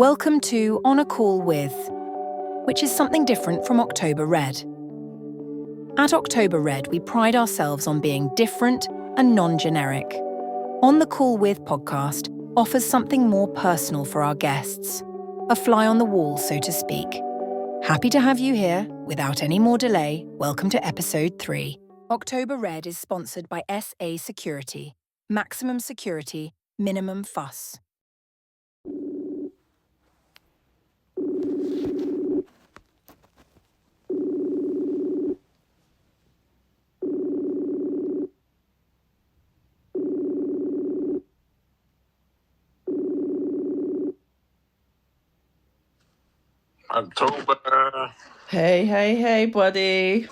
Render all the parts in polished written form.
Welcome to On a Call With, which is something different from October Red. At October Red, we pride ourselves on being different and non-generic. On the Call With podcast offers something more personal for our guests, a fly on the wall, so to speak. Happy to have you here. Without any more delay, welcome to episode 3. October Red is sponsored by SA Security. Maximum security, minimum fuss. October. Hey, buddy.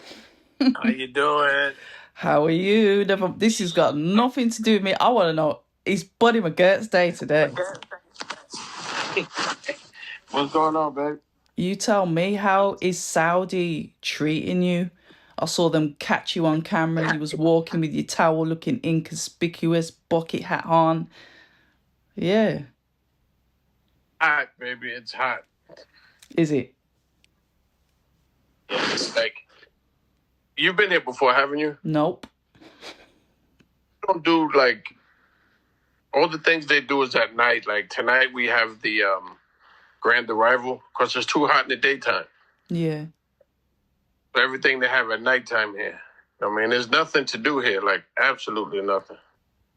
How you doing? How are you? This has got nothing to do with me. I want to know, it's Buddy Mcgirt's day today. What's going on, babe? You tell me, how is Saudi treating you? I saw them catch you on camera. You was walking with your towel looking inconspicuous, bucket hat on. Yeah. Hot, baby. It's hot. Is it? Yeah, it's like, you've been here before, haven't you? Nope. Don't do, like, all the things they do is at night. Like, tonight we have the grand arrival, because it's too hot in the daytime. Yeah. So everything they have at nighttime here. I mean, there's nothing to do here, like, absolutely nothing.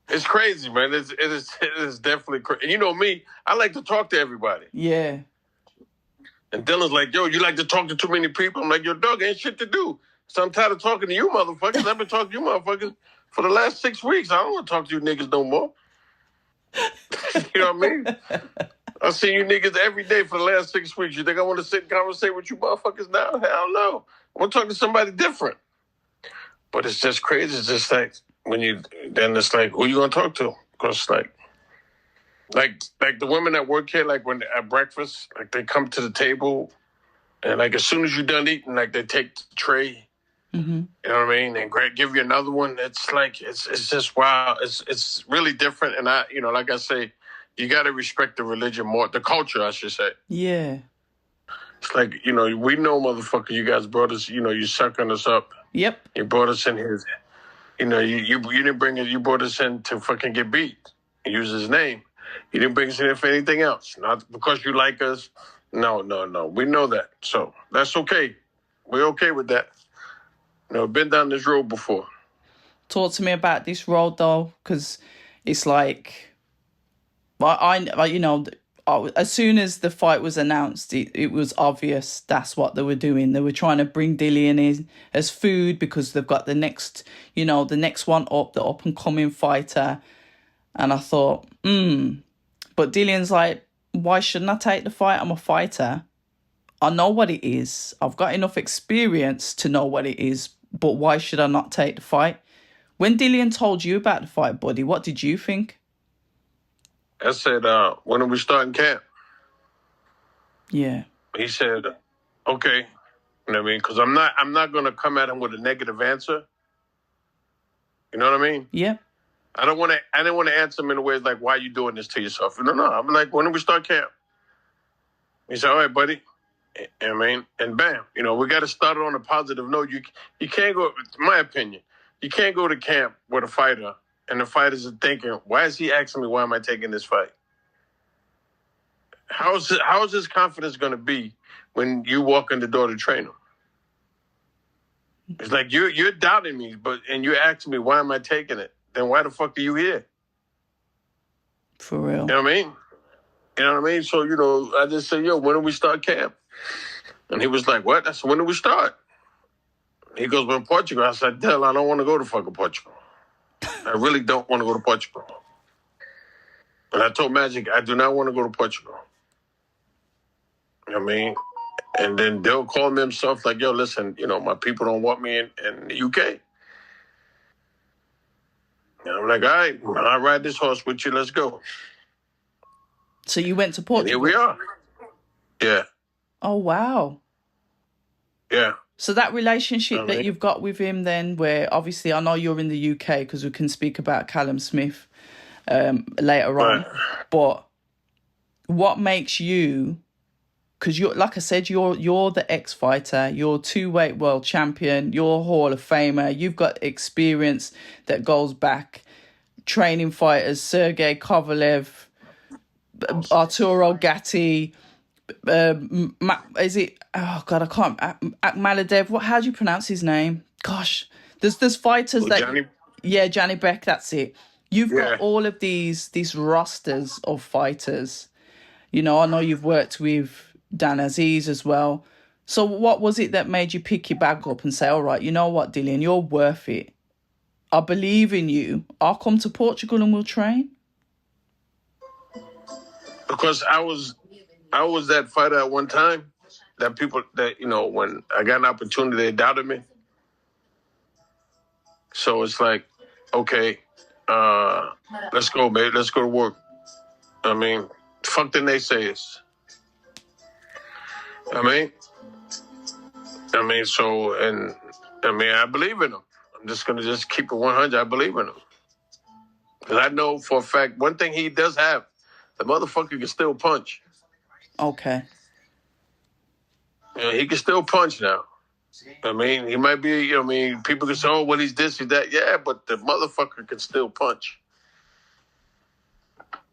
It's crazy, man. It is definitely crazy. And you know me, I like to talk to everybody. Yeah. And Dylan's like, yo, you like to talk to too many people? I'm like, yo, dog, ain't shit to do. So I'm tired of talking to you motherfuckers. I've been talking to you motherfuckers for the last 6 weeks. I don't want to talk to you niggas no more. You know what I mean? I see you niggas every day for the last 6 weeks. You think I want to sit and conversate with you motherfuckers now? Hell no. I want to talk to somebody different. But it's just crazy. It's just like, then it's like, who you going to talk to? Because like the women that work here, like when at breakfast, like they come to the table and like as soon as you're done eating, like they take the tray, Mm-hmm. you know what I mean? And give you another one. It's like, it's just wow. It's really different. And like I say, you got to respect the religion more, the culture, I should say. Yeah. It's like, we know, motherfucker, you guys brought us, you sucking us up. Yep. You brought us in here. You didn't bring it. You brought us in to fucking get beat. Use his name. You didn't bring us in here for anything else. Not because you like us. No. We know that. So that's okay. We're okay with that. Been down this road before. Talk to me about this road, though, because it's like, as soon as the fight was announced, it was obvious that's what they were doing. They were trying to bring Dillian in as food because they've got the next one up, the up-and-coming fighter. And I thought, But Dillian's like, why shouldn't I take the fight? I'm a fighter. I know what it is. I've got enough experience to know what it is. But why should I not take the fight? When Dillian told you about the fight, buddy, what did you think? I said, when are we starting camp? Yeah. He said, okay. You know what I mean? Because I'm not going to come at him with a negative answer. You know what I mean? Yeah. I didn't want to answer him in a way like, why are you doing this to yourself? No. I'm like, when do we start camp? He said, all right, buddy. You know what I mean? And bam, we got to start it on a positive note. You can't go, in my opinion, you can't go to camp with a fighter and the fighters are thinking, why is he asking me, why am I taking this fight? How is his confidence going to be when you walk in the door to train him? It's like, you're doubting me, and you're asking me, why am I taking it? Then why the fuck are you here? For real. You know what I mean? You know what I mean? So, I just said, yo, when do we start camp? And he was like, what? I said, when do we start? He goes, well, in Portugal. I said, Del, I don't want to go to fucking Portugal. I really don't want to go to Portugal. And I told Magic, I do not want to go to Portugal. You know what I mean? And then Del called me himself like, yo, listen, my people don't want me in the UK. And I'm like, all right, I'll ride this horse with you. Let's go. So you went to Portugal? And here we are. Yeah. Oh, wow. Yeah. So that relationship that you've got with him then, where obviously I know you're in the UK because we can speak about Callum Smith later on, but what makes you, because you're, like I said, you're the ex-fighter, you're two-weight world champion, you're a Hall of Famer, you've got experience that goes back, training fighters, Sergey Kovalev, Arturo Gatti, is it, oh God, I can't, Akmaladev, how do you pronounce his name? Gosh, there's fighters that, Johnny? yeah, Johnny Beck, that's it. You've got Yeah. all of these rosters of fighters. You know, I know you've worked with Dan Aziz as well. So what was it that made you pick your bag up and say, all right, you know what, Dillian, you're worth it. I believe in you. I'll come to Portugal and we'll train. Because I was that fighter at one time that people that, you know, when I got an opportunity, they doubted me. So it's like, okay, let's go, babe. Let's go to work. I mean, fuck the naysayers. I mean, so, and I believe in them. I'm just going to just keep it 100. I believe in him. Because I know for a fact, one thing he does have, the motherfucker can still punch. Okay. You know, he can still punch now. I mean, he might be, you know, I mean, people can say, oh, well, he's this, he's that. Yeah, but the motherfucker can still punch.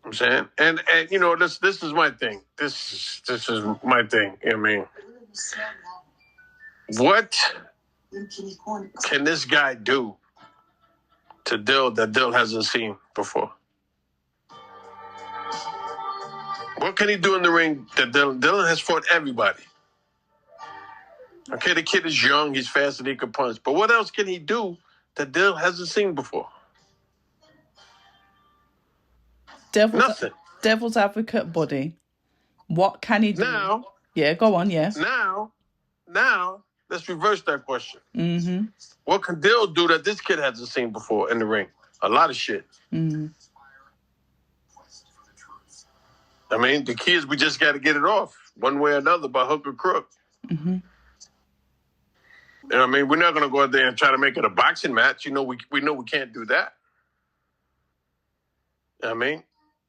I'm saying? And you know, this is my thing. This is my thing. I mean, what can this guy do to Dill that Dill hasn't seen before? What can he do in the ring that Dylan has fought everybody? Okay, the kid is young, he's fast, and he can punch. But what else can he do that Dill hasn't seen before? Nothing. Devil's advocate, buddy. What can he do? Now, yeah, go on, yeah. Now, let's reverse that question. Mm-hmm. What can Dill do that this kid hasn't seen before in the ring? A lot of shit. Mm-hmm. I mean, the key is we just got to get it off one way or another by hook or crook. Mm-hmm. You know what I mean? We're not going to go out there and try to make it a boxing match. You know, we know we can't do that. You know what I mean?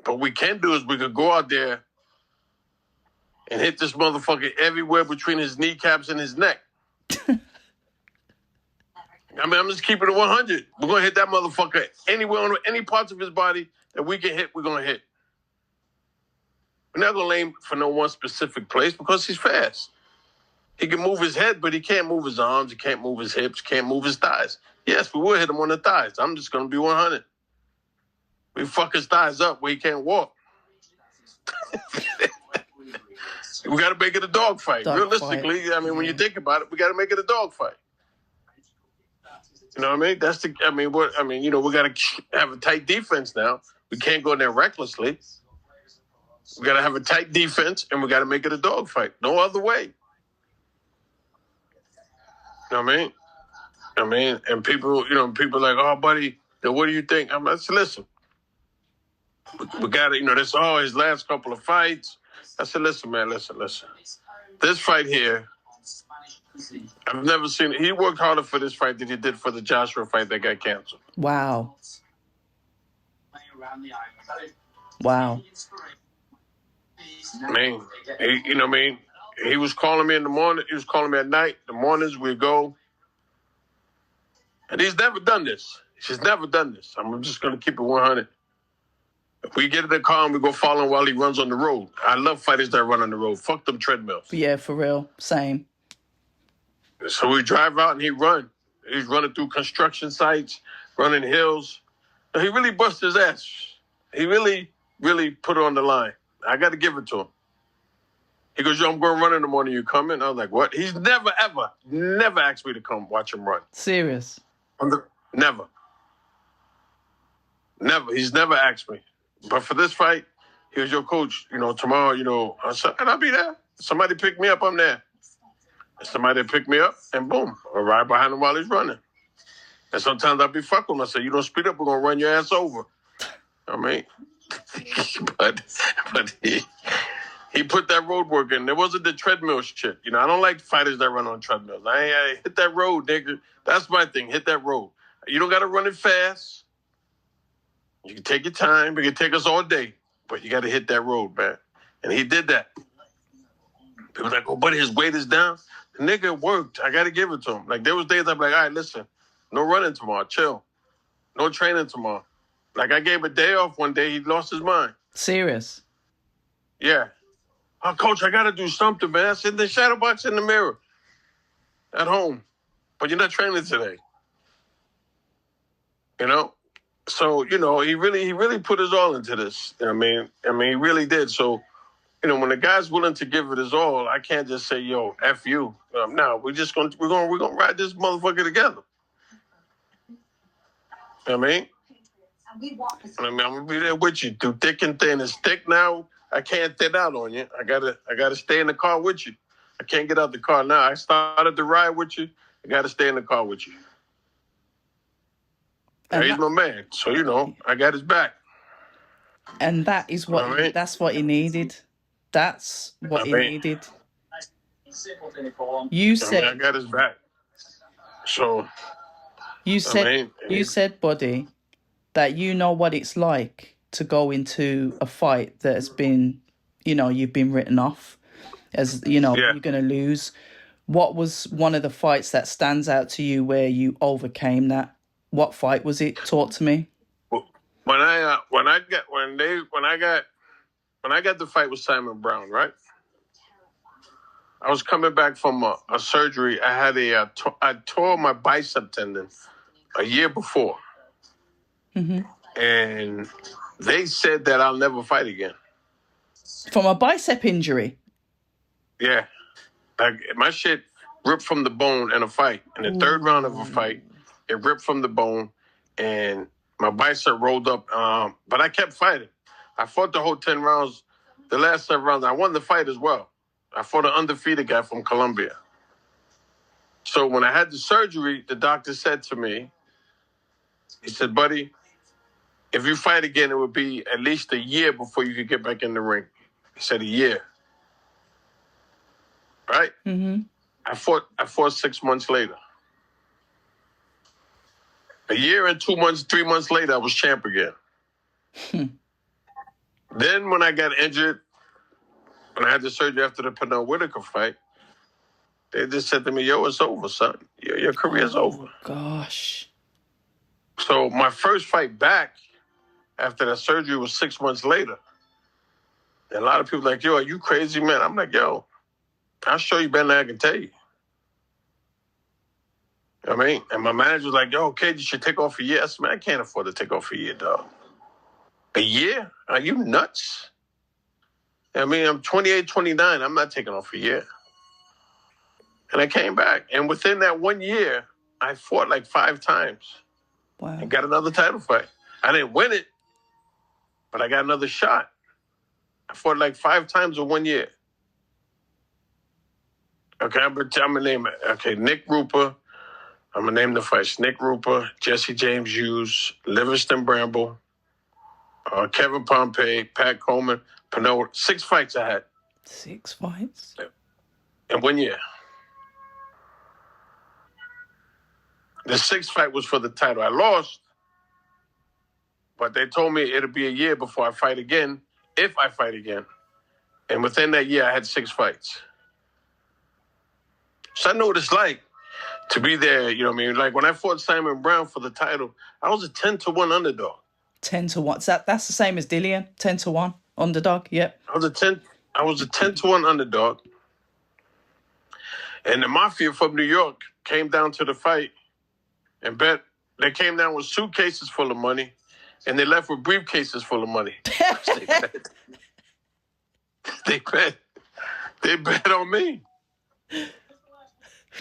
But what we can do is we could go out there and hit this motherfucker everywhere between his kneecaps and his neck. I mean, I'm just keeping it 100. We're going to hit that motherfucker anywhere on any parts of his body that we can hit, we're going to hit. We're not going to aim for no one specific place because he's fast. He can move his head, but he can't move his arms. He can't move his hips. Can't move his thighs. Yes, we will hit him on the thighs. I'm just going to be 100. We fuck his thighs up where he can't walk. We got to make it a dog fight. Realistically, I mean, when you think about it, we got to make it a dog fight. You know what I mean? You know, we got to have a tight defense now. We can't go in there recklessly. We got to have a tight defense, and we got to make it a dog fight. No other way. You know what I mean? And people like, oh, buddy, what do you think? I'm like, listen, we got to, you know, that's all his last couple of fights. I said, listen, man, listen. This fight here, I've never seen it. He worked harder for this fight than he did for the Joshua fight that got canceled. Wow. I mean, you know what I mean? He was calling me in the morning. He was calling me at night. The mornings we go. And he's never done this. He's never done this. I'm just going to keep it 100. If we get in the car and we go follow him while he runs on the road. I love fighters that run on the road. Fuck them treadmills. Yeah, for real. Same. So we drive out and he run. He's running through construction sites, running hills. He really busted his ass. He really, really put it on the line. I got to give it to him. He goes, yo, I'm going to run in the morning. You coming? I was like, what? He's never asked me to come watch him run. Serious? Never. He's never asked me. But for this fight, he was your coach. You know, tomorrow, you know, and I'll be there. Somebody pick me up, I'm there. And somebody pick me up, and boom, I'll ride behind him while he's running. And sometimes I'll be fucking him. I say, you don't speed up, we're going to run your ass over. I mean, but he put that road work in. There wasn't the treadmill shit. You know, I don't like fighters that run on treadmills. I hit that road, nigga. That's my thing. Hit that road. You don't got to run it fast. You can take your time. It can take us all day. But you got to hit that road, man. And he did that. People like, oh, but his weight is down. The nigga worked. I got to give it to him. Like, there was days I'm like, all right, listen, no running tomorrow. Chill. No training tomorrow. Like, I gave a day off one day. He lost his mind. Serious? Yeah. Oh, coach, I got to do something, man. I said, the shadow box in the mirror at home. But you're not training today. You know? So, you know, he really put his all into this. I mean, he really did. So, you know, when the guy's willing to give it his all, I can't just say, "Yo, F you." No, we're gonna ride this motherfucker together. You know what I mean? I'm gonna be there with you through thick and thin. It's thick now. I can't thin out on you. I gotta stay in the car with you. I can't get out the car now. I started the ride with you. I gotta stay in the car with you. He's my man, so you know I got his back. And that is what that's what he needed. That's what he needed. You said I got his back. So you said, buddy, that you know what it's like to go into a fight that has been, you know, you've been written off as, you know, you're going to lose. What was one of the fights that stands out to you where you overcame that? What fight was it? Talk to me. When I got the fight with Simon Brown, right? I was coming back from a surgery. I had I tore my bicep tendon a year before. Mm-hmm. And they said that I'll never fight again. From a bicep injury? Yeah. Like, my shit ripped from the bone in a fight. In the third round of a fight, it ripped from the bone, and my bicep rolled up. But I kept fighting. I fought the whole 10 rounds. The last 7 rounds, I won the fight as well. I fought an undefeated guy from Colombia. So when I had the surgery, the doctor said to me, he said, buddy, if you fight again, it would be at least a year before you could get back in the ring. He said a year. Right? Mm-hmm. I fought 6 months later. A year and 2 months, 3 months later, I was champ again. Then when I got injured, when I had the surgery after the Pernell Whitaker fight, they just said to me, yo, it's over, son. Your career's over. Gosh. So my first fight back after that surgery was 6 months later. And a lot of people like, yo, are you crazy, man? I'm like, yo, I'll show you better than I can tell you. You know what I mean? And my manager was like, yo, okay, you should take off a year. I said, man, I can't afford to take off a year, dog. A year? Are you nuts? I mean, I'm 28, 29. I'm not taking off a year. And I came back. And within that 1 year, I fought like 5 times. Wow. And got another title fight. I didn't win it, but I got another shot. I fought like 5 times in 1 year. Okay, I'm going to name it. Okay, Nick Rooper. I'm going to name the fights. Nick Rooper, Jesse James Hughes, Livingston Bramble, Kevin Pompey, Pat Coleman, Pernell. 6 fights I had. 6 fights? In 1 year. The 6th fight was for the title. I lost, but they told me it'll be a year before I fight again, if I fight again. And within that year, I had 6 fights. So I know what it's like to be there, you know what I mean? Like when I fought Simon Brown for the title, I was a 10-1 underdog. 10-1. That's the same as Dillian? 10-1 underdog, yep. I was a 10-1 underdog. And the Mafia from New York came down to the fight and bet. They came down with suitcases full of money, and they left with briefcases full of money. They bet on me.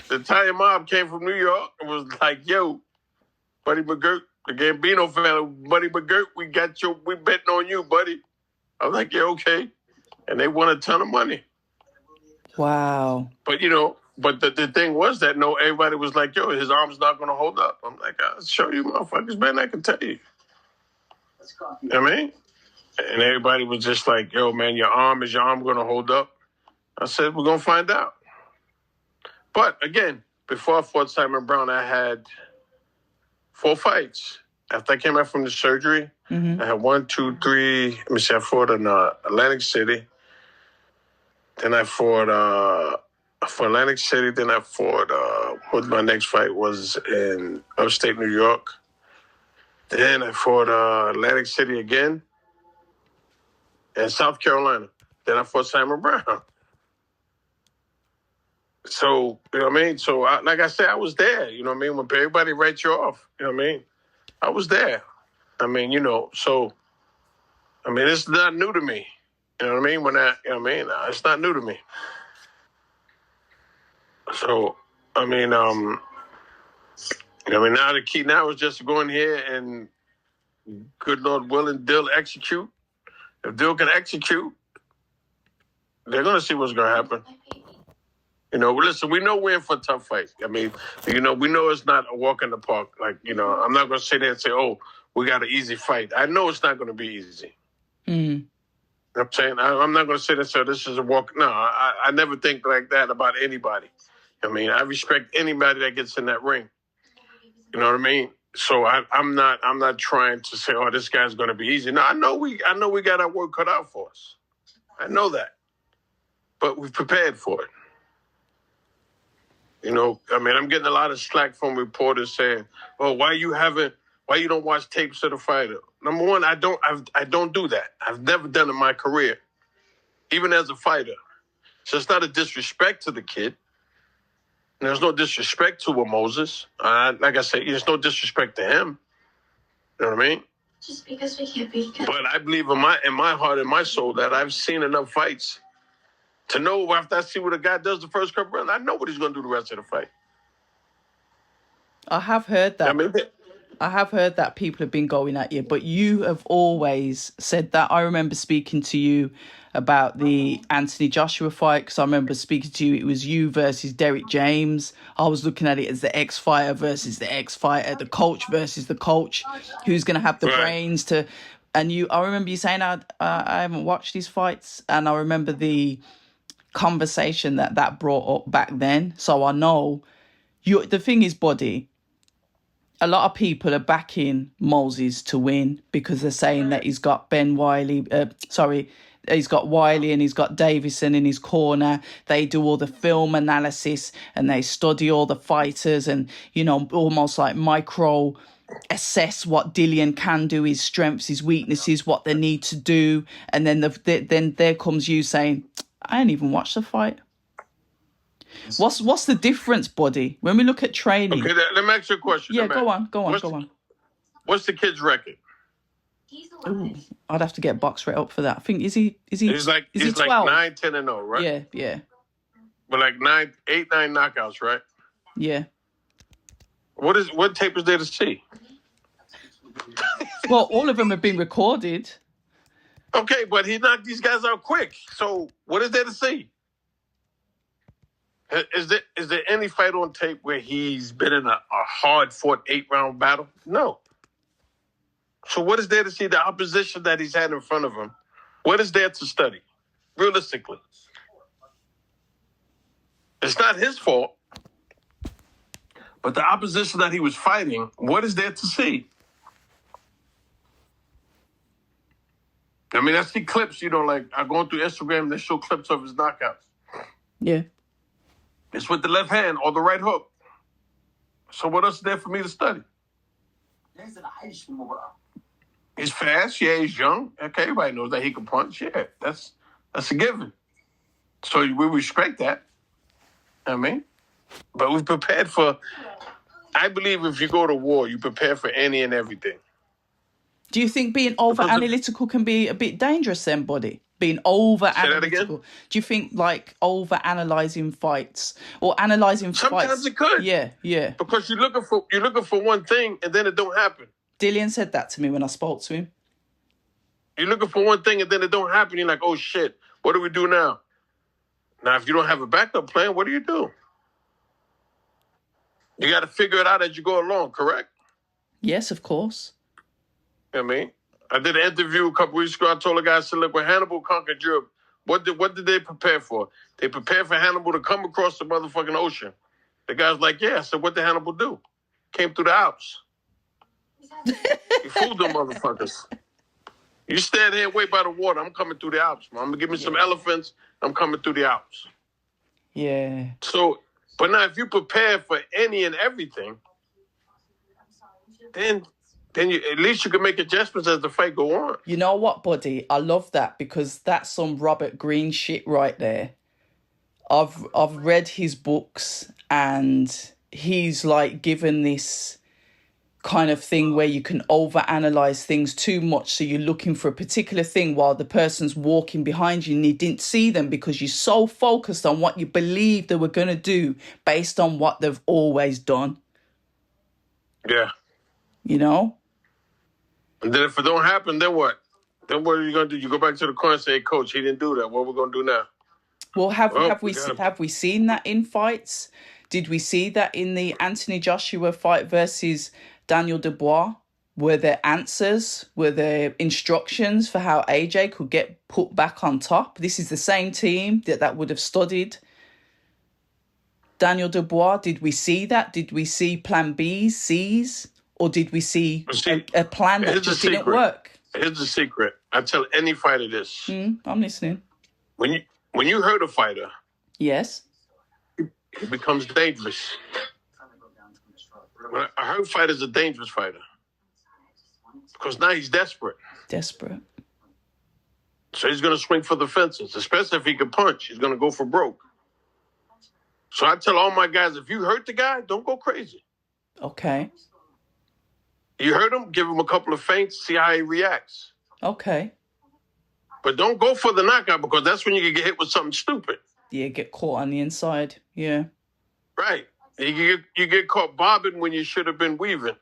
The Italian mob came from New York and was like, yo, Buddy Mcgirt, the Gambino family, Buddy Mcgirt, we betting on you, buddy. I was like, yeah, okay. And they won a ton of money. Wow. But, you know, the thing was that, no, everybody was like, yo, his arm's not going to hold up. I'm like, I'll show you motherfuckers better than I can tell you. You know what I mean? And everybody was just like, yo, man, your arm going to hold up? I said, we're going to find out. But, again, before I fought Simon Brown, I had 4 fights. After I came back from the surgery, I had 1, 2, 3. Let me see, I fought in Atlantic City. Then I fought for Atlantic City. Then I fought. What my next fight was in upstate New York. Then I fought Atlantic City again, and South Carolina. Then I fought Simon Brown. So, you know what I mean? So, like I said, I was there, you know what I mean? When everybody writes you off, you know what I mean? I was there. I mean, so, I mean, it's not new to me. You know what I mean? You know what I mean? It's not new to me. So, I mean, now the key now is just to go in here and, good Lord willing, Dill execute. If Dill can execute, they're going to see what's going to happen. Listen, we know we're in for a tough fight. I mean, we know it's not a walk in the park. Like, I'm not going to sit there and say, oh, we got an easy fight. I know it's not going to be easy. Mm. You know what I'm saying? I'm not going to sit there and say, this is a walk. No, I never think like that about anybody. I mean, I respect anybody that gets in that ring. You know what I mean? So I'm not trying to say, oh, this guy's going to be easy. No, I know we got our work cut out for us. I know that. But we've prepared for it. I'm getting a lot of slack from reporters saying, "Oh, why you don't watch tapes of the fighter?" Number one, I don't do that. I've never done it in my career, even as a fighter. So it's not a disrespect to the kid. There's no disrespect to Moses. Like I said, there's no disrespect to him. You know what I mean? Just because we can't be. But I believe in my heart and my soul that I've seen enough fights to know after I see what a guy does the first couple rounds, I know what he's going to do the rest of the fight. I have heard that. I have heard that people have been going at you, but you have always said that. I remember speaking to you about the Anthony Joshua fight, because I remember speaking to you, it was you versus Derek James. I was looking at it as the ex-fighter versus the ex-fighter, the coach versus the coach, who's going to have the brains to... And I remember you saying, I haven't watched these fights, and I remember the conversation that brought up back then. So I know the thing is, Buddy, a lot of people are backing Moses to win because they're saying that he's got he's got Wiley and he's got Davison in his corner. They do all the film analysis and they study all the fighters and, almost like micro assess what Dillian can do, his strengths, his weaknesses, what they need to do. And then then there comes you saying, I ain't even watched the fight. What's the difference, Buddy? When we look at training. Okay, let me ask you a question. Yeah, go on. What's the kid's record? Ooh, I'd have to get box rate up for that. I think is he? He's like 9, 10 and 0, right? Yeah. But like 8, 9 knockouts, right? Yeah. What tape is there to see? Well, all of them have been recorded. Okay, but he knocked these guys out quick. So what is there to see? Is there any fight on tape where he's been in a hard-fought 8-round battle? No. So what is there to see? The opposition that he's had in front of him, what is there to study, realistically? It's not his fault. But the opposition that he was fighting, what is there to see? I mean, I see clips, like I'm going through Instagram, they show clips of his knockouts. Yeah. It's with the left hand or the right hook. So what else is there for me to study? He's fast, yeah, he's young. Okay, everybody knows that he can punch. Yeah, that's a given. So we respect that. I mean, but we've prepared for, I believe if you go to war, you prepare for any and everything. Do you think being over-analytical can be a bit dangerous then, Buddy? Being over-analytical. Do you think, like, over-analysing fights or analysing fights? Sometimes it could. Yeah. Because you're looking for one thing and then it don't happen. Dillian said that to me when I spoke to him. You're looking for one thing and then it don't happen. You're like, oh, shit, what do we do now? Now, if you don't have a backup plan, what do? You got to figure it out as you go along, correct? Yes, of course. You know what I mean? I did an interview a couple weeks ago. I told a guy, I said, look, when Hannibal conquered Europe, what did they prepare for? They prepared for Hannibal to come across the motherfucking ocean. The guy's like, yeah. I said, what did Hannibal do? Came through the Alps. You fooled them motherfuckers. You stand here and wait by the water. I'm coming through the Alps, man. I'm going to give me some elephants I'm coming through the Alps. Yeah. So, but now if you prepare for any and everything, then you at least you can make adjustments as the fight go on. You know what, buddy? I love that because that's some Robert Greene shit right there. I've read his books and he's like given this kind of thing where you can overanalyze things too much, so you're looking for a particular thing while the person's walking behind you and you didn't see them because you're so focused on what you believe they were going to do based on what they've always done. Yeah. You know? And then if it don't happen, then what? Then what are you going to do? You go back to the corner and say, hey, coach, he didn't do that. What are we going to do now? Well, have we seen that in fights? Did we see that in the Anthony Joshua fight versus Daniel Dubois? Were there answers? Were there instructions for how AJ could get put back on top? This is the same team that would have studied Daniel Dubois. Did we see that? Did we see plan Bs, Cs? Or did we see a plan that just didn't work? Here's the secret. I tell any fighter this. I'm listening. When you hurt a fighter, yes, he becomes dangerous. A hurt fighter is a dangerous fighter because now he's desperate. Desperate. So he's going to swing for the fences, especially if he can punch. He's going to go for broke. So I tell all my guys, if you hurt the guy, don't go crazy. Okay. You hurt him, give him a couple of feints, see how he reacts. Okay. But don't go for the knockout because that's when you can get hit with something stupid. Yeah, get caught on the inside. Yeah. Right. You get caught bobbing when you should have been weaving.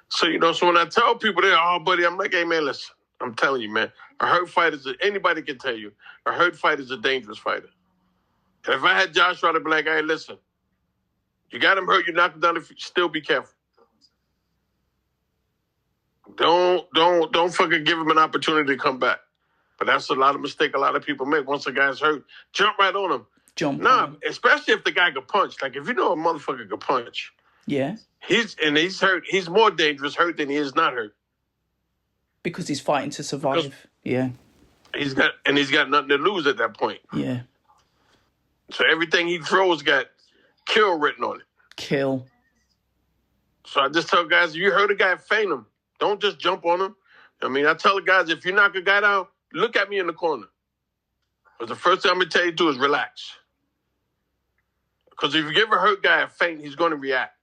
So, so when I tell people, they're, oh, buddy, I'm like, hey, man, listen, I'm telling you, man, a hurt fighter, anybody can tell you, a hurt fighter is a dangerous fighter. And if I had Joshua, I'd be like, hey, listen, you got him hurt, you knock him down, still be careful. Don't fucking give him an opportunity to come back. But that's a lot of mistake a lot of people make. Once a guy's hurt, jump right on him. Especially if the guy can punch. Like if you know a motherfucker can punch. Yeah. He's hurt. He's more dangerous hurt than he is not hurt. Because he's fighting to survive. Yeah. He's got nothing to lose at that point. Yeah. So everything he throws got kill written on it. Kill. So I just tell guys, if you hurt a guy, feint him. Don't just jump on him. I mean, I tell the guys, if you knock a guy down, look at me in the corner. But the first thing I'm going to tell you to do is relax. Because if you give a hurt guy a feint, he's going to react.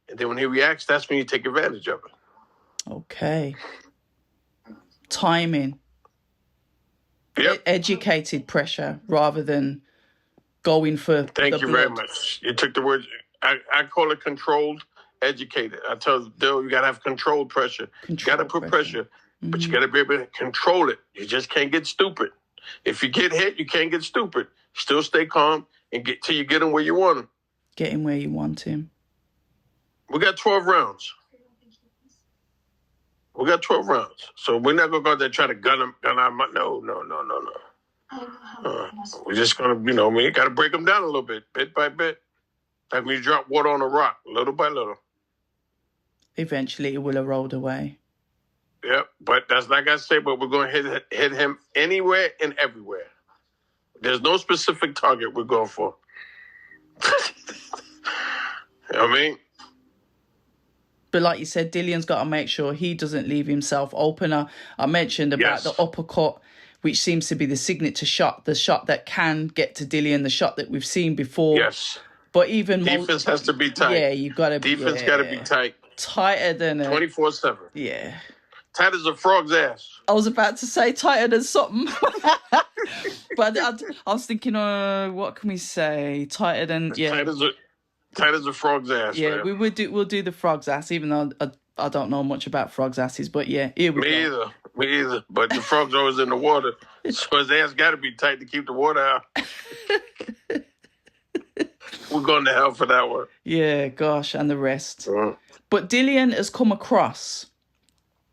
And then when he reacts, that's when you take advantage of it. Okay. Timing. Yep. Educated pressure rather than going for Thank you very much. You took the word. I call it controlled, educated. I tell Dill, you got to have controlled pressure. You got to put pressure, but you got to be able to control it. You just can't get stupid. If you get hit, you can't get stupid. Still stay calm and get till you get him where you want him. Get him where you want him. We got 12 rounds. So we're not going to go out there and try to gun him. No. We're just going to, we got to break them down a little bit by bit. Like when you drop water on a rock, little by little. Eventually it will erode away. Yep, but that's like I say, but we're going to hit him anywhere and everywhere. There's no specific target we're going for. You know what I mean? But like you said, Dillian's got to make sure he doesn't leave himself open. I mentioned about the uppercut, which seems to be the signature shot, the shot that can get to Dillian, the shot that we've seen before. Yes. But even defense has to be tight. Yeah, you got to be. Defense got to be tight. Tighter than 24/7. Yeah. Tight as a frog's ass. I was about to say tighter than something. But I was thinking, what can we say? Tighter than, yeah. Tight as a frog's ass. Yeah, man. we'll do the frog's ass, even though I don't know much about frog's asses. But yeah, here we go. Me either. But the frog's always in the water. So his ass got to be tight to keep the water out. We're going to hell for that one. Yeah, gosh, and the rest. But Dillian has come across,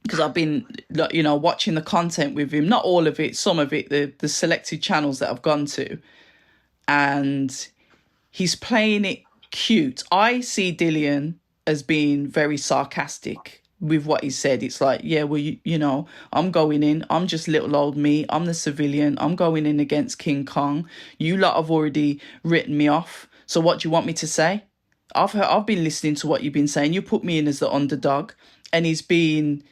because I've been, watching the content with him, not all of it, some of it, the selected channels that I've gone to, and he's playing it cute. I see Dillian as being very sarcastic with what he said. It's like, yeah, well, you know, I'm going in. I'm just little old me. I'm the civilian. I'm going in against King Kong. You lot have already written me off. So what do you want me to say? I've been listening to what you've been saying. You put me in as the underdog, and he's been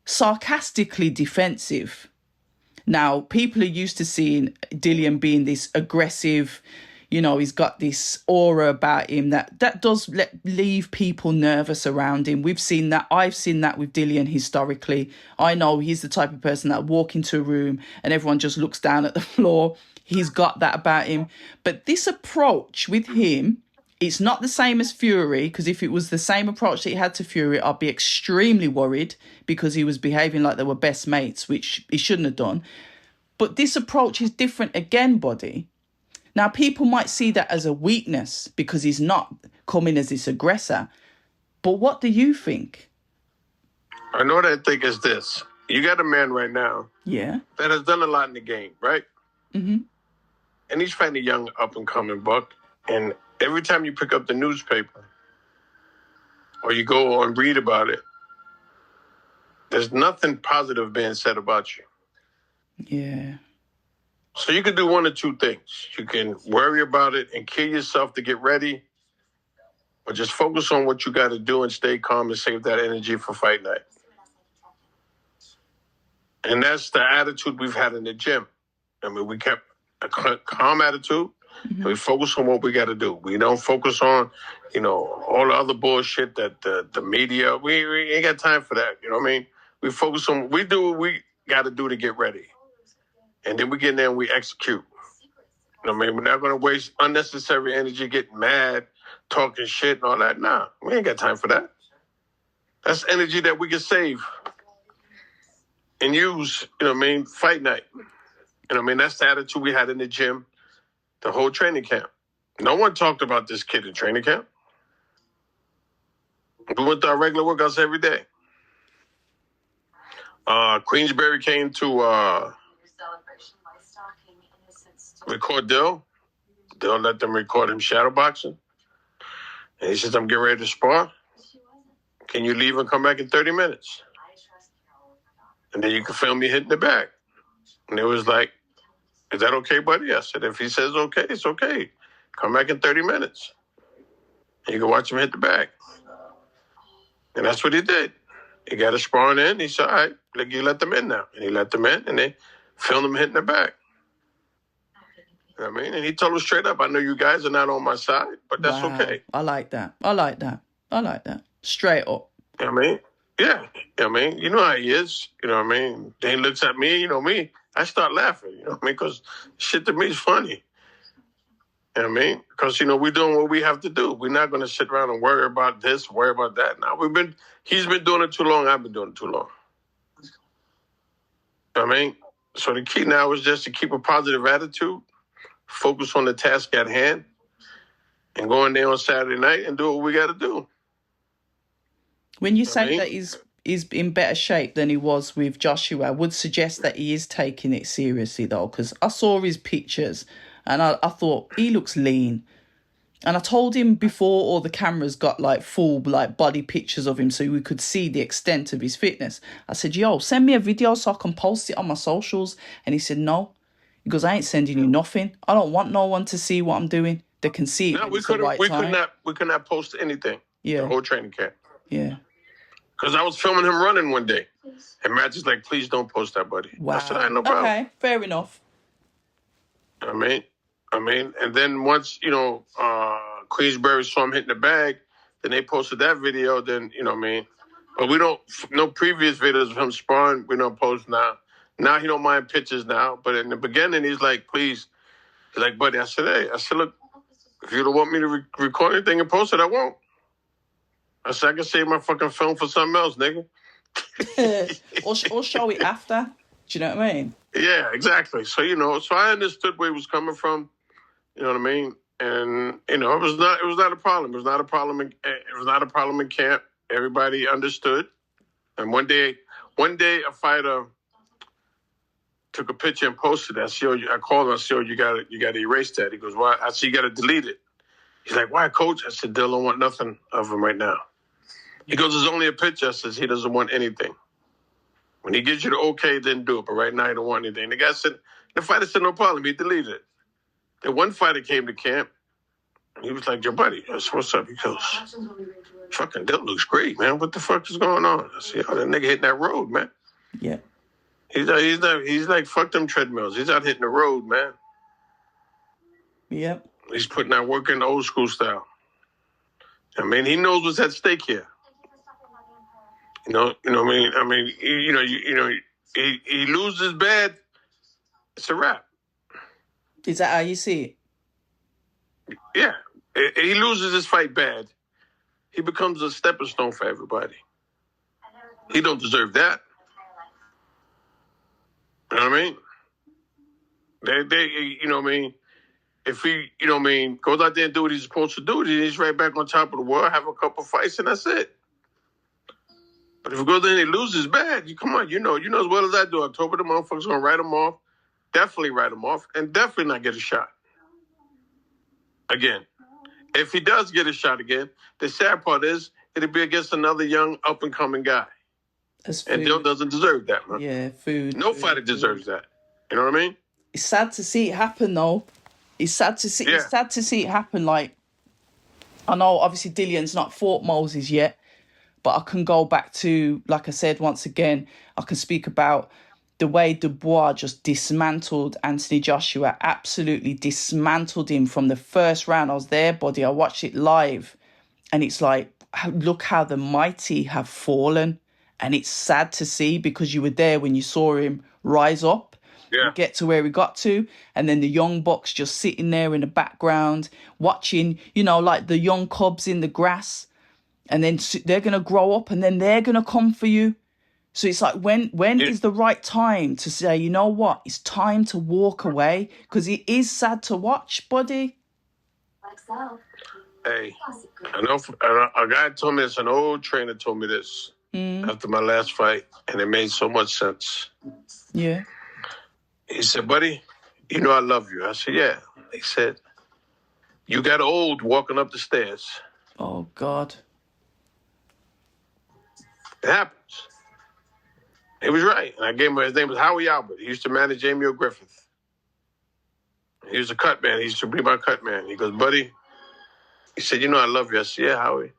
sarcastically defensive. Now, people are used to seeing Dillian being this aggressive, you know, he's got this aura about him that does leave people nervous around him. We've seen that. I've seen that with Dillian historically. I know he's the type of person that walk into a room and everyone just looks down at the floor. He's got that about him. But this approach with him, it's not the same as Fury, because if it was the same approach that he had to Fury, I'd be extremely worried because he was behaving like they were best mates, which he shouldn't have done. But this approach is different again, Buddy. Now, people might see that as a weakness because he's not coming as this aggressor. But what do you think? I know what I think is this. You got a man right now that has done a lot in the game, right? Mm-hmm. And he's fighting a young up-and-coming buck. And every time you pick up the newspaper or you go and read about it, there's nothing positive being said about you. Yeah. So you can do one of two things. You can worry about it and kill yourself to get ready, or just focus on what you got to do and stay calm and save that energy for fight night. And that's the attitude we've had in the gym. I mean, we kept a calm attitude. Mm-hmm. We focus on what we got to do. We don't focus on, you know, all the other bullshit that the media, we ain't got time for that. You know what I mean? We focus on, we do what we got to do to get ready. And then we get in there and we execute. You know what I mean? We're not going to waste unnecessary energy getting mad, talking shit and all that. Nah, we ain't got time for that. That's energy that we can save and use, you know what I mean, fight night. You know what I mean? That's the attitude we had in the gym, the whole training camp. No one talked about this kid in training camp. We went to our regular workouts every day. Queensberry came to record Dill. Dill let them record him shadowboxing. And he says, I'm getting ready to spar. Can you leave and come back in 30 minutes? And then you can film me hitting the back. And it was like, is that okay, buddy? I said, if he says okay, it's okay. Come back in 30 minutes. And you can watch him hit the back. And that's what he did. He got a sparring in. He said, all right, you let them in now. And he let them in, and they filmed him hitting the back. You know what I mean? And he told us straight up, I know you guys are not on my side, but that's okay. I like that. I like that. Straight up. You know what I mean? Yeah. You know what I mean? You know how he is. You know what I mean? Then he looks at me, you know me. I start laughing, you know what I mean? Because shit to me is funny. You know what I mean? Because, you know, we're doing what we have to do. We're not going to sit around and worry about this, worry about that. Now, he's been doing it too long. I've been doing it too long. You know what I mean? So the key now is just to keep a positive attitude, focus on the task at hand, and go in there on Saturday night and do what we got to do. When you say that he's in better shape than he was with Joshua, I would suggest that he is taking it seriously, though, because I saw his pictures and I thought he looks lean. And I told him before all the cameras got like full like body pictures of him so we could see the extent of his fitness. I said, yo, send me a video so I can post it on my socials. And he said, no. He goes, I ain't sending you nothing. I don't want no one to see what I'm doing. They can see it. No, we could not post anything. Yeah. The whole training camp. Yeah. Because I was filming him running one day. And Matt is like, please don't post that, buddy. Wow. I said, I had no problem. Okay, fair enough. I mean, and then once, you know, Queensberry saw him hitting the bag, then they posted that video, then, you know what I mean? But we don't, no previous videos of him sparring, we don't post now. Now he don't mind pictures now. But in the beginning, he's like, please. He's like, buddy, I said, look, if you don't want me to record anything and post it, I won't. I said, I can save my fucking film for something else, nigga. or show it after. Do you know what I mean? Yeah, exactly. So, you know, so I understood where he was coming from. You know what I mean? And, you know, it was not a problem. It was not a problem in camp. Everybody understood. And one day a fighter took a picture and posted it. I called him, I said, you gotta erase that. He goes, why? I said, you gotta delete it. He's like, why, coach? I said, Dill, I don't want nothing of him right now. He goes, there's only a picture. Says he doesn't want anything. When he gives you the okay, then do it. But right now, he don't want anything. The guy said, the fighter said, no problem. He deleted it. Then one fighter came to camp. He was like, yo, buddy, what's up? He goes, fucking Dill looks great, man. What the fuck is going on? I said, oh, that nigga hitting that road, man. Yeah. He's like, fuck them treadmills. He's out hitting the road, man. Yep. He's putting that work in the old school style. I mean, he knows what's at stake here. You know what I mean? He loses bad, it's a wrap. Is that how you see it? Yeah. He loses his fight bad. He becomes a stepping stone for everybody. He don't deserve that. You know what I mean? They you know what I mean? If he, you know what I mean, goes out there and do what he's supposed to do, then he's right back on top of the world, have a couple fights, and that's it. But if he goes in and he loses bad, come on, you know as well as I do. October, the motherfucker's going to write him off, definitely write him off, and definitely not get a shot. Again, if he does get a shot again, the sad part is it'll be against another young, up-and-coming guy. And Dill doesn't deserve that, man. Yeah, food. No fighter deserves that. You know what I mean? It's sad to see it happen, though. It's sad to see. Yeah. It's sad to see it happen. Like, I know, obviously, Dillian's not fought Moses yet, but I can go back to, like I said, once again, I can speak about the way Dubois just dismantled Anthony Joshua, absolutely dismantled him from the first round. I was there, buddy. I watched it live, and it's like, look how the mighty have fallen. And it's sad to see because you were there when you saw him rise up. Yeah. Get to where he got to, and then the young bucks just sitting there in the background watching, like the young cubs in the grass, and then they're gonna grow up and then they're gonna come for you. So it's like when is the right time to say, you know what, it's time to walk away, because it is sad to watch, buddy. Hey, I know a guy told me this, an old trainer told me this after my last fight, and it made so much sense. Yeah. He said, buddy, you know I love you. I said, yeah. He said, you got old walking up the stairs. Oh, God. It happens. He was right. And I gave him, his name was Howie Albert. He used to manage Jamie Griffith. He was a cut man. He used to be my cut man. He goes, buddy, he said, you know I love you. I said, yeah, Howie.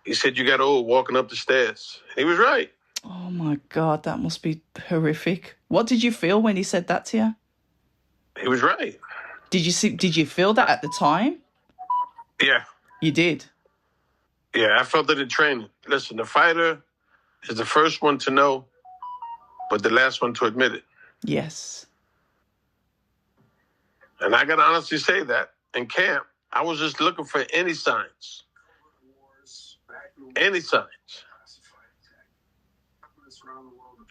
He said, you got old walking up the stairs. And he was right. Oh, my God, that must be horrific. What did you feel when he said that to you? He was right. Did you feel that at the time? Yeah. You did? Yeah, I felt it in training. Listen, the fighter is the first one to know, but the last one to admit it. Yes. And I got to honestly say that in camp, I was just looking for any signs. Any signs.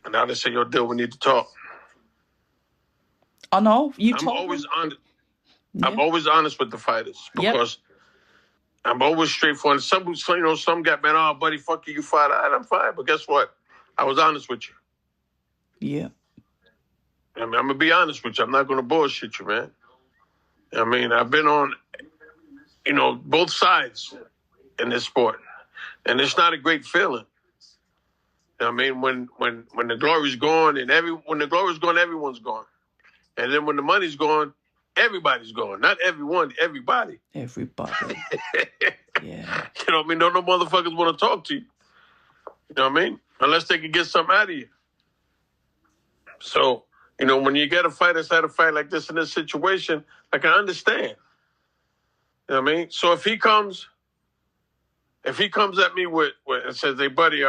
And now they say, yo, Dill, we need to talk. I know. I'm always honest. Yeah. I'm always honest with the fighters because I'm always straightforward. Some got mad, oh, buddy, fuck you, you fight. I'm fine. But guess what? I was honest with you. Yeah. I mean, I'm going to be honest with you. I'm not going to bullshit you, man. I mean, I've been on, both sides in this sport. And it's not a great feeling. I mean, when the glory's gone when the glory's gone, everyone's gone. And then when the money's gone, everybody's gone. Not everyone, everybody. Everybody. Yeah. You know what I mean? Don't no motherfuckers want to talk to you. You know what I mean? Unless they can get something out of you. So, when you get a fight inside a fight like this in this situation, I can understand. You know what I mean? So if he comes at me with and says, hey, buddy,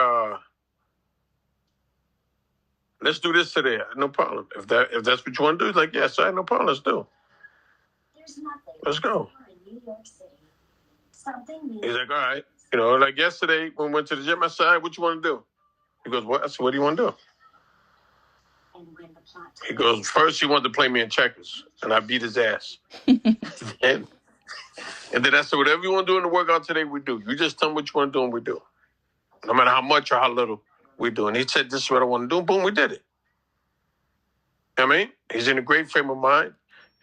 let's do this today. No problem. If that's what you want to do, he's like, yes, no problem. Let's do. Let's go. He's like, all right. Like yesterday when we went to the gym, I said, what you want to do? He goes, what? I said, what do you want to do? He goes, first he wanted to play me in checkers, and I beat his ass. and then I said, whatever you want to do in the workout today, we do. You just tell me what you want to do, and we do. No matter how much or how little. We do. And he said, this is what I want to do. Boom, we did it. You know what I mean? He's in a great frame of mind.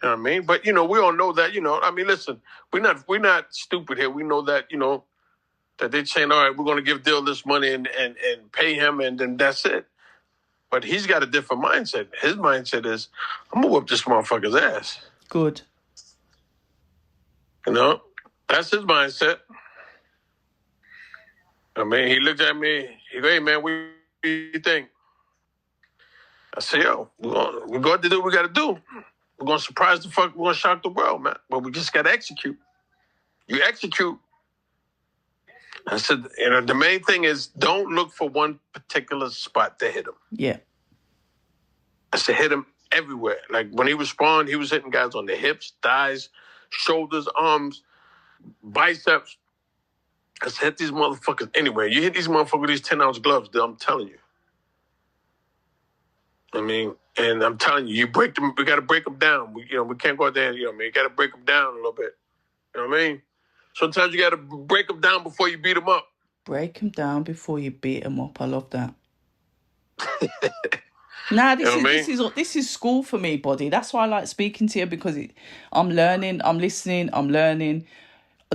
You know what I mean? But, we all know that, listen, we're not stupid here. We know that, that they're saying, all right, we're going to give Dill this money and pay him, and then that's it. But he's got a different mindset. His mindset is, I'm going to whoop this motherfucker's ass. Good. You know? That's his mindset. I mean, he looked at me. He go, hey, man, what do you think? I said, yo, we're going to do what we got to do. We're going to surprise the fuck. We're going to shock the world, man. But we just got to execute. You execute. I said, you know, the main thing is don't look for one particular spot to hit him. Yeah. I said, hit him everywhere. Like when he was spawned, he was hitting guys on the hips, thighs, shoulders, arms, biceps. I said, hit these motherfuckers anywhere. You hit these motherfuckers with these 10-ounce gloves, I'm telling you. I mean, and I'm telling you, you break them. We got to break them down. We can't go out there. You know what I mean? You got to break them down a little bit. You know what I mean? Sometimes you got to break them down before you beat them up. Break them down before you beat them up. I love that. Nah, this is school for me, buddy. That's why I like speaking to you, because I'm learning, I'm listening, I'm learning.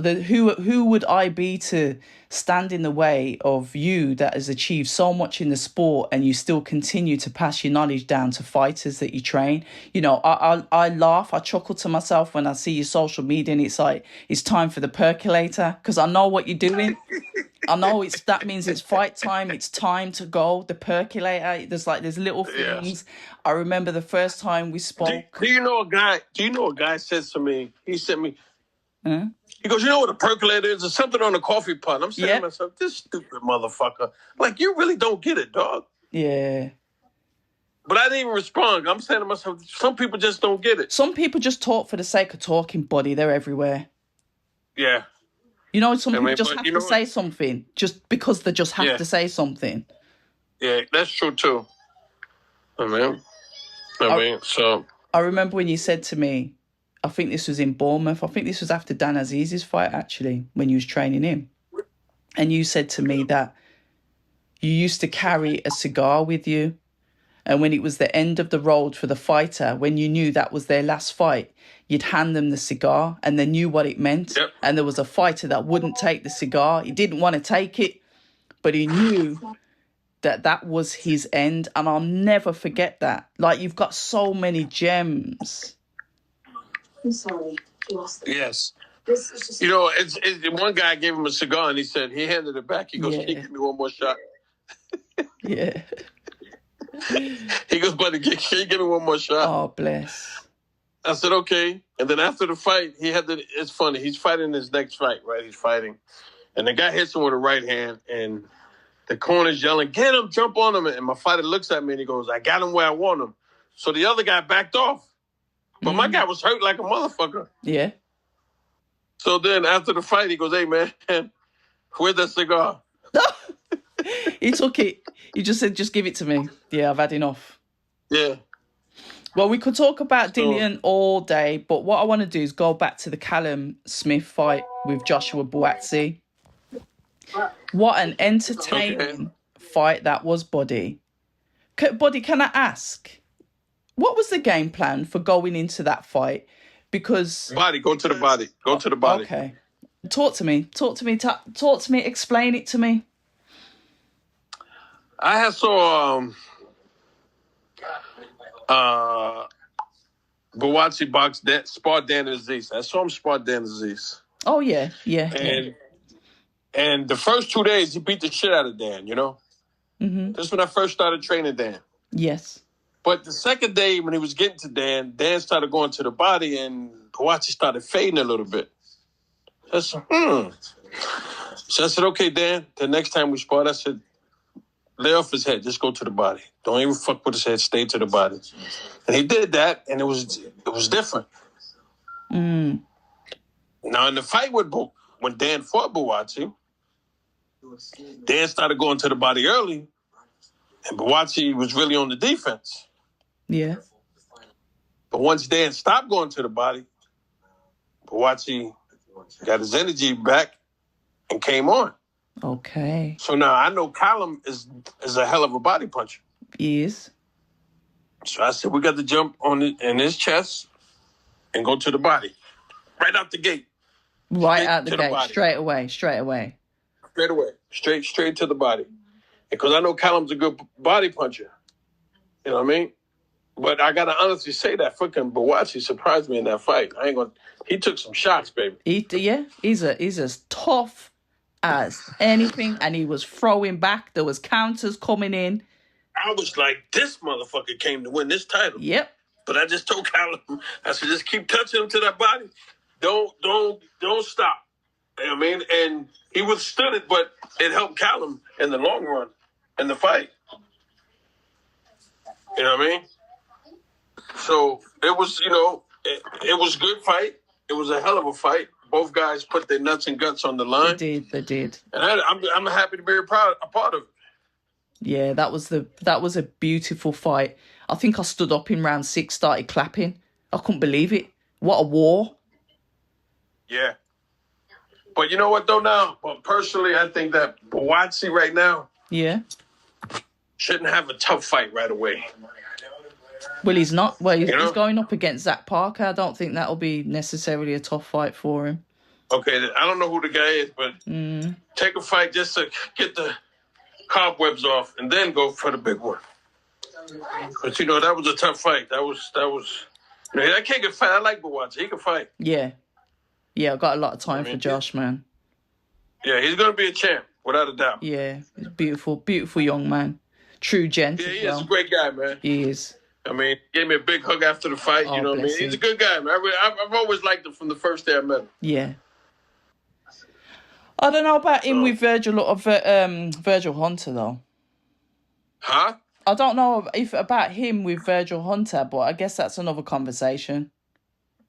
Who would I be to stand in the way of you that has achieved so much in the sport, and you still continue to pass your knowledge down to fighters that you train? You know, I laugh, I chuckle to myself when I see your social media, and it's like, it's time for the percolator, because I know what you're doing. I know that means it's fight time. It's time to go. The percolator. There's little things. Yes. I remember the first time we spoke. Do you know a guy? A guy says to me? He sent me. He goes, you know what a percolator is? It's something on a coffee pot. I'm saying to myself, this stupid motherfucker. Like, you really don't get it, dog. Yeah. But I didn't even respond. I'm saying to myself, some people just don't get it. Some people just talk for the sake of talking, buddy. They're everywhere. Yeah. You know, some people just have to say something just because they just have to say something. Yeah, that's true too. I mean, so. I remember when you said to me, I think this was in Bournemouth. I think this was after Dan Aziz's fight, actually, when you was training him. And you said to me that you used to carry a cigar with you. And when it was the end of the road for the fighter, when you knew that was their last fight, you'd hand them the cigar and they knew what it meant. Yep. And there was a fighter that wouldn't take the cigar. He didn't want to take it, but he knew that was his end. And I'll never forget that. Like, you've got so many gems. I'm sorry. Lost it. Yes. This is just... You know, it's one guy gave him a cigar and he said, he handed it back. He goes, can you give me one more shot? Yeah. He goes, buddy, can you give me one more shot? Oh, bless. I said, okay. And then after the fight, it's funny. He's fighting his next fight, right? He's fighting. And the guy hits him with a right hand, and the corner's yelling, get him, jump on him. And my fighter looks at me and he goes, I got him where I want him. So the other guy backed off. But my guy was hurt like a motherfucker. Yeah. So then after the fight, he goes, hey, man, where's that cigar? He took it. He just said, just give it to me. Yeah, I've had enough. Yeah. Well, we could talk about Dillian all day, but what I want to do is go back to the Callum Smith fight with Joshua Buatsi. What an entertaining fight that was, buddy. Buddy, can I ask, what was the game plan for going into that fight? Because... Go to the body. Go to the body. Okay. Talk to me. Explain it to me. I had saw Buatsi spar Dan Aziz. I saw him spar Dan Aziz. Oh, yeah. And the first 2 days, he beat the shit out of Dan, you know? Mm-hmm. That's when I first started training Dan. Yes. But the second day, when he was getting to Dan started going to the body, and Buatsi started fading a little bit. I said, So I said, okay, Dan, the next time we spar, I said, lay off his head. Just go to the body. Don't even fuck with his head. Stay to the body. And he did that, and it was different. Mm. Now, in the fight when Dan fought Buatsi, Dan started going to the body early, and Buatsi was really on the defense. Yeah. But once Dan stopped going to the body, Buatsi got his energy back and came on. Okay. So now I know Callum is a hell of a body puncher. He is. So I said, we got to jump in his chest and go to the body. Right out the gate. Right out the gate. Straight away. Yeah. straight away, straight to the body. Because I know Callum's a good body puncher. You know what I mean? But I gotta honestly say that fucking Bawachi surprised me in that fight. I ain't gonna. He took some shots, baby. He's as tough as anything, and he was throwing back. There was counters coming in. I was like, this motherfucker came to win this title. Yep. But I just told Callum, I said, just keep touching him to that body. Don't stop. You know what I mean? And he withstood it, but it helped Callum in the long run in the fight. You know what I mean? So it was, it was a good fight. It was a hell of a fight. Both guys put their nuts and guts on the line. They did. And I'm happy to be a part of it. Yeah, that was a beautiful fight. I think I stood up in round 6, started clapping. I couldn't believe it. What a war. Yeah. But you know what, though, now? Well, personally, I think that Bawachi right now shouldn't have a tough fight right away. Well, he's not. Well, he's going up against Zach Parker. I don't think that'll be necessarily a tough fight for him. Okay, I don't know who the guy is, but take a fight just to get the cobwebs off and then go for the big one. But, that was a tough fight. That was that kid can fight. I like Bawachi. He can fight. Yeah. Yeah, I've got a lot of time for Josh, man. Yeah, he's going to be a champ, without a doubt. Yeah, he's a beautiful young man. True gent. Yeah, he is a great guy, man. He is. I mean, he gave me a big hug after the fight. You know what I mean? He's a good guy, man. I've always liked him from the first day I met him. Yeah. I don't know about him with Virgil Hunter, though. Huh? I don't know about him with Virgil Hunter, but I guess that's another conversation.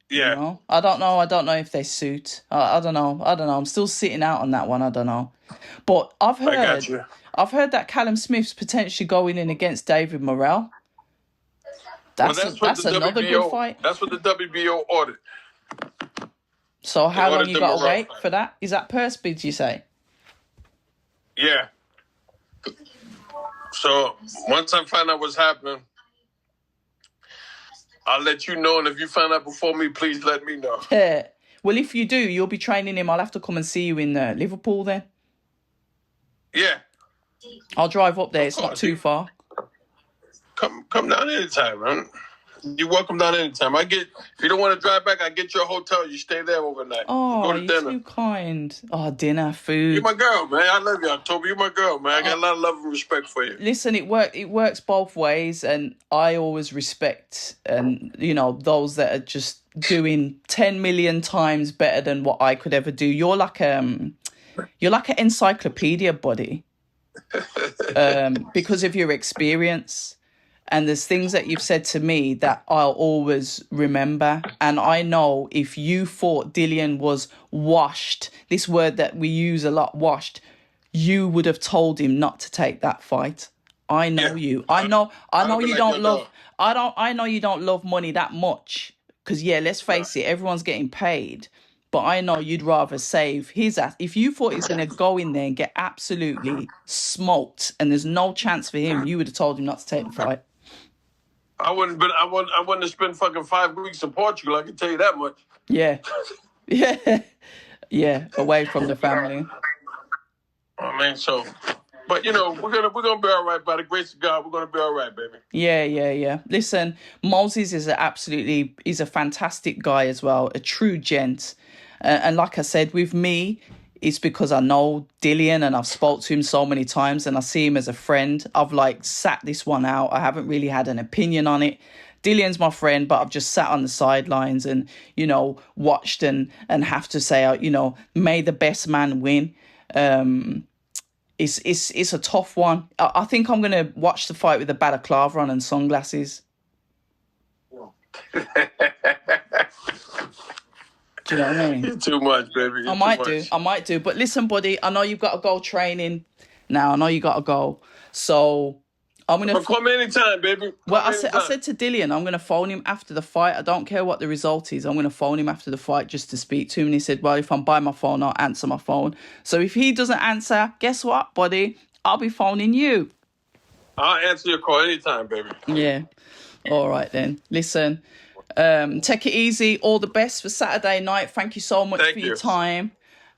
Yeah. I don't know if they suit. I don't know. I'm still sitting out on that one. I don't know. But I've heard that Callum Smith's potentially going in against David Morrell. That's another good fight. That's what the WBO ordered. So how long you got to wait for that? Is that purse bid, you say? Yeah. So once I find out what's happening, I'll let you know. And if you find out before me, please let me know. Yeah. Well, if you do, you'll be training him. I'll have to come and see you in Liverpool then. Yeah. I'll drive up there. It's not too far. Come down anytime, man. You're welcome down anytime. If you don't want to drive back, I get you a hotel. You stay there overnight. Oh, go to dinner. You're too kind. Oh, dinner, food. You're my girl, man. I love you, October. You're my girl, man. I got a lot of love and respect for you. Listen, it works both ways, and I always respect those that are just doing 10 million times better than what I could ever do. You're like an encyclopedia, buddy, because of your experience. And there's things that you've said to me that I'll always remember. And I know if you thought Dillian was washed, this word that we use a lot, washed, you would have told him not to take that fight. I know you. I know you don't love. I know you don't love money that much. Because let's face it, everyone's getting paid. But I know you'd rather save his ass. If you thought he's going to go in there and get absolutely smoked, and there's no chance for him, you would have told him not to take the fight. I wouldn't have spent fucking 5 weeks in Portugal. I can tell you that much. Yeah, yeah, away from the family. I mean, but we're gonna be all right. By the grace of God, we're gonna be all right, baby. Yeah. Listen, Moses is he's a fantastic guy as well, a true gent. And like I said, with me, it's because I know Dillian and I've spoke to him so many times and I see him as a friend. I've sat this one out. I haven't really had an opinion on it. Dillian's my friend, but I've just sat on the sidelines and, watched and have to say, may the best man win. It's a tough one. I think I'm going to watch the fight with a balaclava on and sunglasses. Do you know what I mean? You're too much, baby. I might do. But listen, buddy, I know you've got to go training now. I know you got to go. So I'm going to... Call me anytime, baby. I said to Dillian, I'm going to phone him after the fight. I don't care what the result is. I'm going to phone him after the fight just to speak to him. And he said, well, if I'm by my phone, I'll answer my phone. So if he doesn't answer, guess what, buddy? I'll be phoning you. I'll answer your call anytime, baby. Yeah. All right, then. Listen... take it easy. All the best for Saturday night. Thank you so much for your time.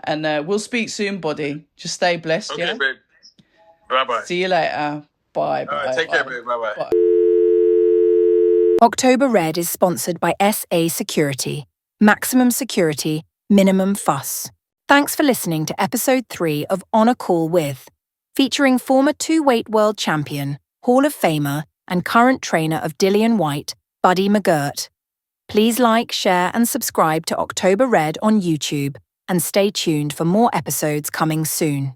And we'll speak soon, buddy. Just stay blessed, Okay, yeah? babe. Bye-bye. See you later. Bye. All right, take care, babe. Bye-bye. Bye. October Red is sponsored by SA Security. Maximum security, minimum fuss. Thanks for listening to episode 3 of On a Call With, featuring former two-weight world champion, Hall of Famer, and current trainer of Dillian Whyte, Buddy Mcgirt. Please like, share, and subscribe to October Red on YouTube, and stay tuned for more episodes coming soon.